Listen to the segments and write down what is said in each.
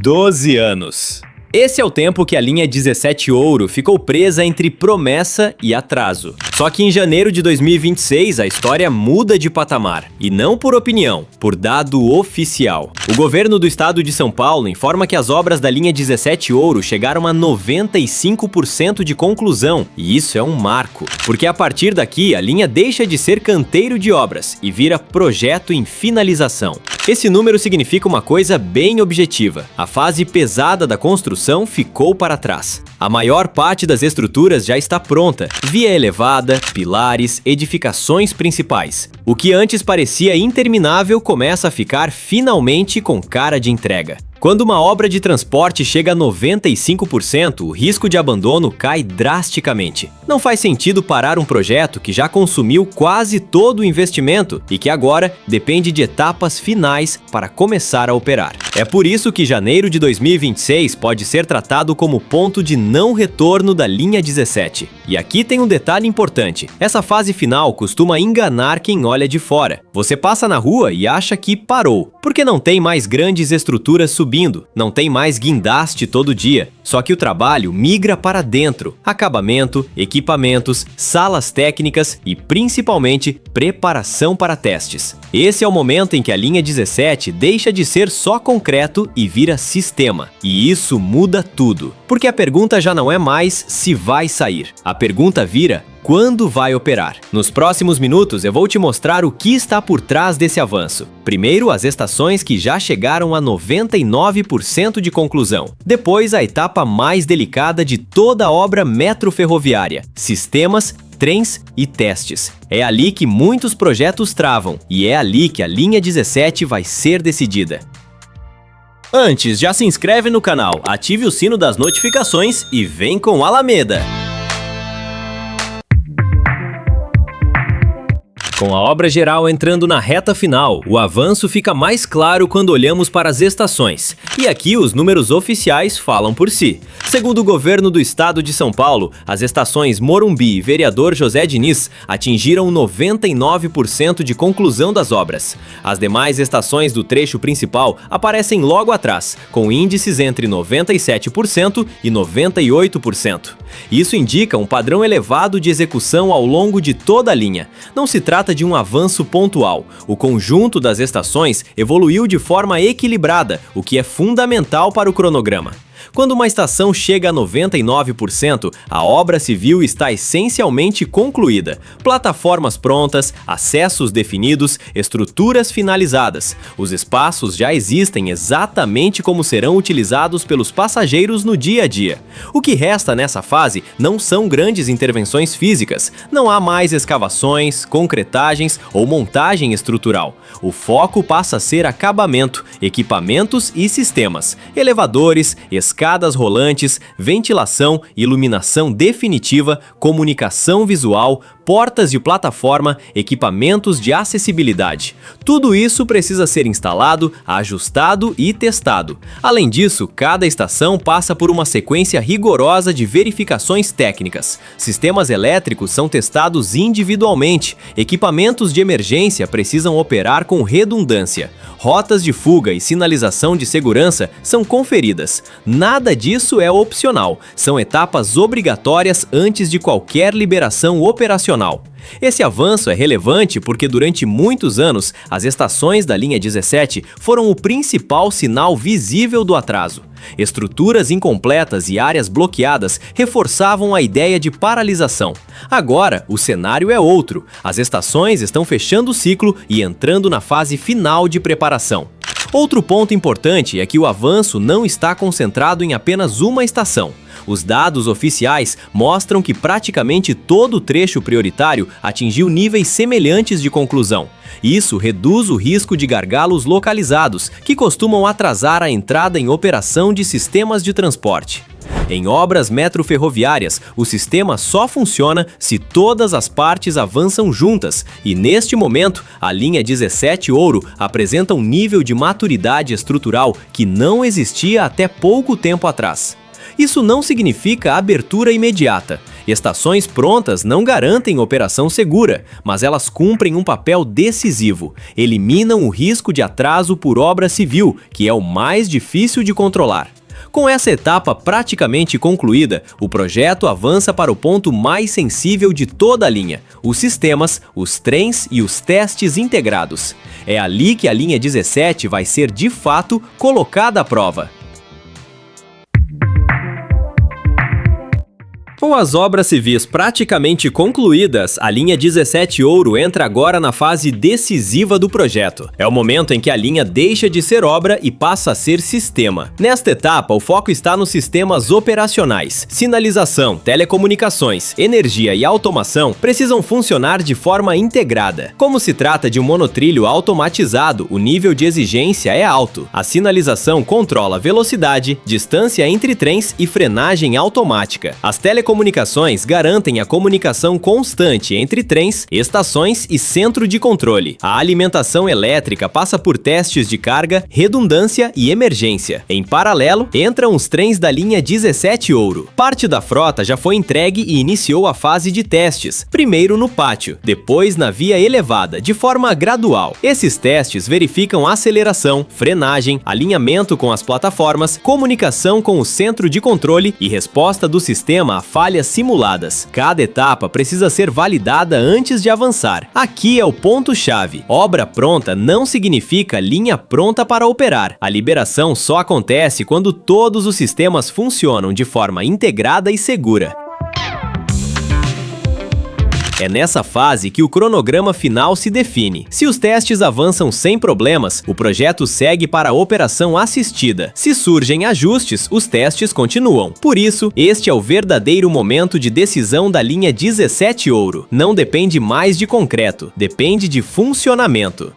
12 anos. Esse é o tempo que a linha 17 Ouro ficou presa entre promessa e atraso. Só que em janeiro de 2026 a história muda de patamar, e não por opinião, por dado oficial. O governo do estado de São Paulo informa que as obras da linha 17 Ouro chegaram a 95% de conclusão, e isso é um marco, porque a partir daqui a linha deixa de ser canteiro de obras e vira projeto em finalização. Esse número significa uma coisa bem objetiva: a fase pesada da construção ficou para trás. A maior parte das estruturas já está pronta: via elevada, pilares, edificações principais. O que antes parecia interminável começa a ficar finalmente com cara de entrega. Quando uma obra de transporte chega a 95%, o risco de abandono cai drasticamente. Não faz sentido parar um projeto que já consumiu quase todo o investimento e que agora depende de etapas finais para começar a operar. É por isso que janeiro de 2026 pode ser tratado como ponto de não retorno da linha 17. E aqui tem um detalhe importante: essa fase final costuma enganar quem olha de fora. Você passa na rua e acha que parou, porque não tem mais grandes estruturas subindo, não tem mais guindaste todo dia. Só que o trabalho migra para dentro: acabamento, equipamentos, salas técnicas e principalmente preparação para testes. Esse é o momento em que a linha 17 deixa de ser só concreto e vira sistema. E isso muda tudo, porque a pergunta já não é mais se vai sair, a pergunta vira: quando vai operar? Nos próximos minutos eu vou te mostrar o que está por trás desse avanço. Primeiro, as estações que já chegaram a 99% de conclusão. Depois, a etapa mais delicada de toda a obra metroferroviária: sistemas, trens e testes. É ali que muitos projetos travam, e é ali que a linha 17 vai ser decidida. Antes, já se inscreve no canal, ative o sino das notificações e vem com Alameda! Com a obra geral entrando na reta final, o avanço fica mais claro quando olhamos para as estações. E aqui os números oficiais falam por si. Segundo o governo do estado de São Paulo, as estações Morumbi e Vereador José Diniz atingiram 99% de conclusão das obras. As demais estações do trecho principal aparecem logo atrás, com índices entre 97% e 98%. Isso indica um padrão elevado de execução ao longo de toda a linha. Não se trata de um avanço pontual. O conjunto das estações evoluiu de forma equilibrada, o que é fundamental para o cronograma. Quando uma estação chega a 99%, a obra civil está essencialmente concluída. Plataformas prontas, acessos definidos, estruturas finalizadas. Os espaços já existem exatamente como serão utilizados pelos passageiros no dia a dia. O que resta nessa fase não são grandes intervenções físicas. Não há mais escavações, concretagens ou montagem estrutural. O foco passa a ser acabamento, equipamentos e sistemas, elevadores, escadas rolantes, ventilação, iluminação definitiva, comunicação visual, portas de plataforma, equipamentos de acessibilidade. Tudo isso precisa ser instalado, ajustado e testado. Além disso, cada estação passa por uma sequência rigorosa de verificações técnicas. Sistemas elétricos são testados individualmente, equipamentos de emergência precisam operar com redundância. Rotas de fuga e sinalização de segurança são conferidas. Nada disso é opcional, são etapas obrigatórias antes de qualquer liberação operacional. Esse avanço é relevante porque durante muitos anos as estações da linha 17 foram o principal sinal visível do atraso. Estruturas incompletas e áreas bloqueadas reforçavam a ideia de paralisação. Agora, o cenário é outro. As estações estão fechando o ciclo e entrando na fase final de preparação. Outro ponto importante é que o avanço não está concentrado em apenas uma estação. Os dados oficiais mostram que praticamente todo o trecho prioritário atingiu níveis semelhantes de conclusão. Isso reduz o risco de gargalos localizados, que costumam atrasar a entrada em operação de sistemas de transporte. Em obras metroferroviárias, o sistema só funciona se todas as partes avançam juntas, e neste momento, a linha 17 Ouro apresenta um nível de maturidade estrutural que não existia até pouco tempo atrás. Isso não significa abertura imediata. Estações prontas não garantem operação segura, mas elas cumprem um papel decisivo. Eliminam o risco de atraso por obra civil, que é o mais difícil de controlar. Com essa etapa praticamente concluída, o projeto avança para o ponto mais sensível de toda a linha: os sistemas, os trens e os testes integrados. É ali que a linha 17 vai ser, de fato, colocada à prova. Com as obras civis praticamente concluídas, a linha 17 Ouro entra agora na fase decisiva do projeto. É o momento em que a linha deixa de ser obra e passa a ser sistema. Nesta etapa, o foco está nos sistemas operacionais. Sinalização, telecomunicações, energia e automação precisam funcionar de forma integrada. Como se trata de um monotrilho automatizado, o nível de exigência é alto. A sinalização controla velocidade, distância entre trens e frenagem automática. As telecomunicações garantem a comunicação constante entre trens, estações e centro de controle. A alimentação elétrica passa por testes de carga, redundância e emergência. Em paralelo, entram os trens da linha 17 Ouro. Parte da frota já foi entregue e iniciou a fase de testes, primeiro no pátio, depois na via elevada, de forma gradual. Esses testes verificam aceleração, frenagem, alinhamento com as plataformas, comunicação com o centro de controle e resposta do sistema a falhas simuladas. Cada etapa precisa ser validada antes de avançar. Aqui é o ponto-chave. Obra pronta não significa linha pronta para operar. A liberação só acontece quando todos os sistemas funcionam de forma integrada e segura. É nessa fase que o cronograma final se define. Se os testes avançam sem problemas, o projeto segue para a operação assistida. Se surgem ajustes, os testes continuam. Por isso, este é o verdadeiro momento de decisão da linha 17 Ouro. Não depende mais de concreto, depende de funcionamento.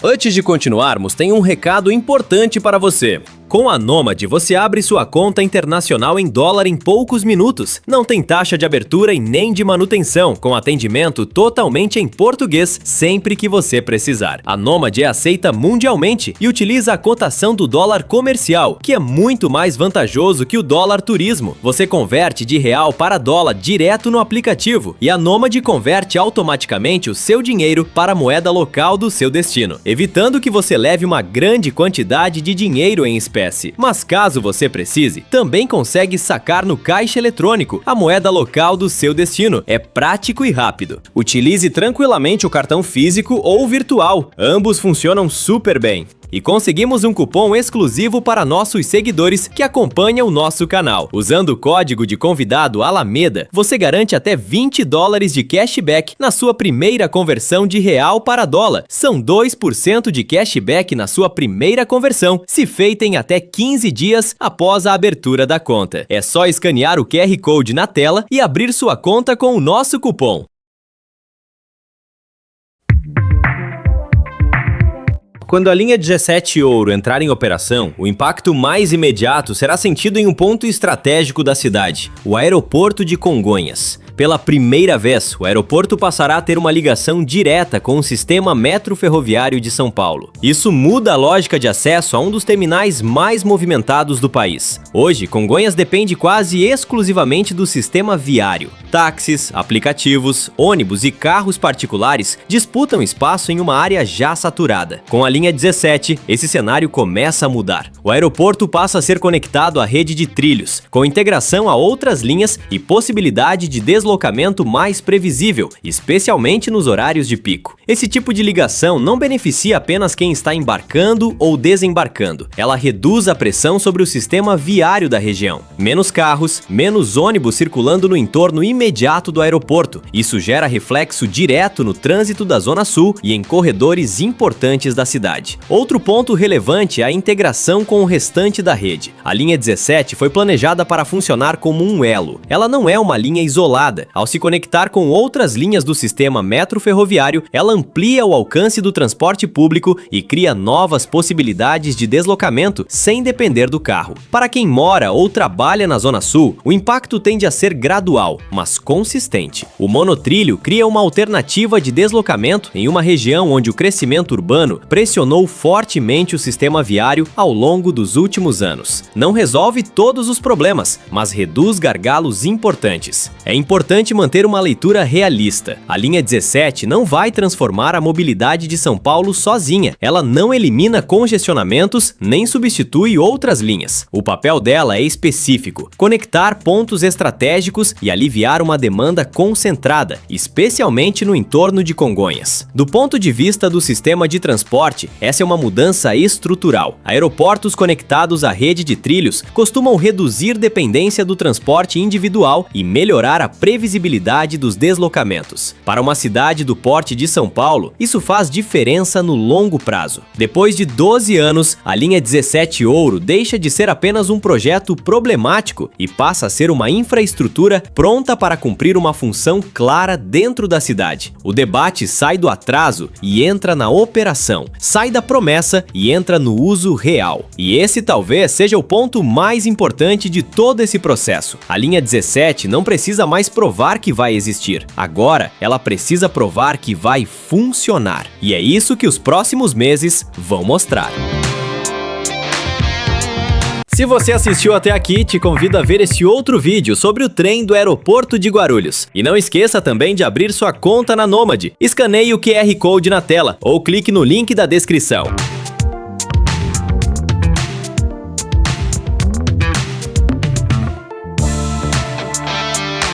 Antes de continuarmos, tem um recado importante para você. Com a Nomad, você abre sua conta internacional em dólar em poucos minutos. Não tem taxa de abertura e nem de manutenção, com atendimento totalmente em português sempre que você precisar. A Nomad é aceita mundialmente e utiliza a cotação do dólar comercial, que é muito mais vantajoso que o dólar turismo. Você converte de real para dólar direto no aplicativo e a Nomad converte automaticamente o seu dinheiro para a moeda local do seu destino, evitando que você leve uma grande quantidade de dinheiro em espécie. Mas caso você precise, também consegue sacar no caixa eletrônico a moeda local do seu destino. É prático e rápido. Utilize tranquilamente o cartão físico ou virtual. Ambos funcionam super bem. E conseguimos um cupom exclusivo para nossos seguidores que acompanham o nosso canal. Usando o código de convidado Alameda, você garante até $20 de cashback na sua primeira conversão de real para dólar. São 2% de cashback na sua primeira conversão, se feita em até 15 dias após a abertura da conta. É só escanear o QR Code na tela e abrir sua conta com o nosso cupom. Quando a linha 17 Ouro entrar em operação, o impacto mais imediato será sentido em um ponto estratégico da cidade, o aeroporto de Congonhas. Pela primeira vez, o aeroporto passará a ter uma ligação direta com o sistema metro-ferroviário de São Paulo. Isso muda a lógica de acesso a um dos terminais mais movimentados do país. Hoje, Congonhas depende quase exclusivamente do sistema viário. Táxis, aplicativos, ônibus e carros particulares disputam espaço em uma área já saturada. Com a linha 17, esse cenário começa a mudar. O aeroporto passa a ser conectado à rede de trilhos, com integração a outras linhas e possibilidade de deslocamento mais previsível, especialmente nos horários de pico. Esse tipo de ligação não beneficia apenas quem está embarcando ou desembarcando. Ela reduz a pressão sobre o sistema viário da região. Menos carros, menos ônibus circulando no entorno imediato do aeroporto. Isso gera reflexo direto no trânsito da Zona Sul e em corredores importantes da cidade. Outro ponto relevante é a integração com o restante da rede. A linha 17 foi planejada para funcionar como um elo. Ela não é uma linha isolada. Ao se conectar com outras linhas do sistema metro-ferroviário, ela amplia o alcance do transporte público e cria novas possibilidades de deslocamento sem depender do carro. Para quem mora ou trabalha na Zona Sul, o impacto tende a ser gradual, mas consistente. O monotrilho cria uma alternativa de deslocamento em uma região onde o crescimento urbano pressionou fortemente o sistema viário ao longo dos últimos anos. não resolve todos os problemas, mas reduz gargalos importantes. É importante manter uma leitura realista. A linha 17 não vai transformar a mobilidade de São Paulo sozinha. Ela não elimina congestionamentos nem substitui outras linhas. O papel dela é específico: conectar pontos estratégicos e aliviar uma demanda concentrada, especialmente no entorno de Congonhas. Do ponto de vista do sistema de transporte, essa é uma mudança estrutural. Aeroportos conectados à rede de trilhos costumam reduzir dependência do transporte individual e melhorar a previsibilidade dos deslocamentos. Para uma cidade do porte de São Paulo, isso faz diferença no longo prazo. Depois de 12 anos, a linha 17 Ouro deixa de ser apenas um projeto problemático e passa a ser uma infraestrutura pronta para cumprir uma função clara dentro da cidade. O debate sai do atraso e entra na operação, sai da promessa e entra no uso real. E esse talvez seja o ponto mais importante de todo esse processo. A linha 17 não precisa mais provar que vai existir. Agora, ela precisa provar que vai funcionar. E é isso que os próximos meses vão mostrar. Se você assistiu até aqui, te convido a ver esse outro vídeo sobre o trem do aeroporto de Guarulhos. E não esqueça também de abrir sua conta na Nômade. Escaneie o QR Code na tela ou clique no link da descrição.